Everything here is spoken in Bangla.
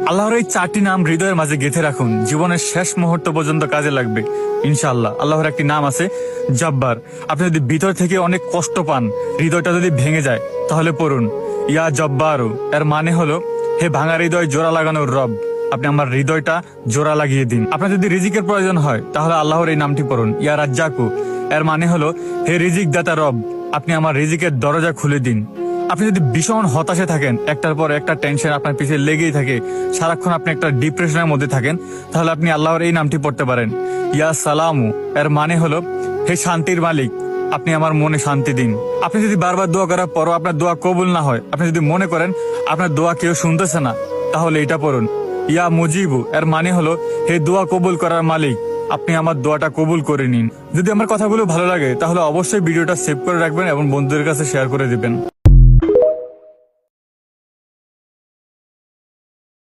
আল্লাহর এই 4টি নাম হৃদয়ের মাঝে গেঁথে রাখুন, জীবনের শেষ মুহূর্ত পর্যন্ত কাজে লাগবে ইনশাআল্লাহ। আল্লাহর একটি নাম আছে জব্বার। আপনি যদি ভিতর থেকে অনেক কষ্ট পান, হৃদয়টা যদি ভেঙে যায়, তাহলে পড়ুন ইয়া জব্বারু। এর মানে হলো, হে ভাঙা হৃদয় জোড়া লাগানোর রব, আপনি আমার হৃদয়টা জোড়া লাগিয়ে দিন। আপনার যদি রিজিকের প্রয়োজন হয়, তাহলে আল্লাহর এই নামটি পড়ুন ইয়া রাজ্জাকু। এর মানে হলো, হে রিজিক দাতা রব, আপনি আমার রিজিকের দরজা খুলে দিন। আপনি যদি ভীষণ হতাশে থাকেন, একটার পর একটা টেনশন আপনার পিছিয়ে লেগেই থাকে, সারাক্ষণ আপনি একটা ডিপ্রেশনের মধ্যে থাকেন, তাহলে আপনি আল্লাহর এই নামটি পড়তে পারেন ইয়া সালামু। এর মানে হলো, হে শান্তির মালিক, আপনি আমার মনে শান্তি দিন। আপনি যদি বারবার দোয়া করার পরও আপনার দোয়া কবুল না হয়, আপনি যদি মনে করেন আপনার দোয়া কেউ শুনতেছে না, তাহলে এটা পড়ুন ইয়া মুজিবু। এর মানে হলো, হে দোয়া কবুল করার মালিক, আপনি আমার দোয়াটা কবুল করে নিন। যদি আমার কথাগুলো ভালো লাগে, তাহলে অবশ্যই ভিডিওটা সেভ করে রাখবেন এবং বন্ধুদের কাছে শেয়ার করে দিবেন।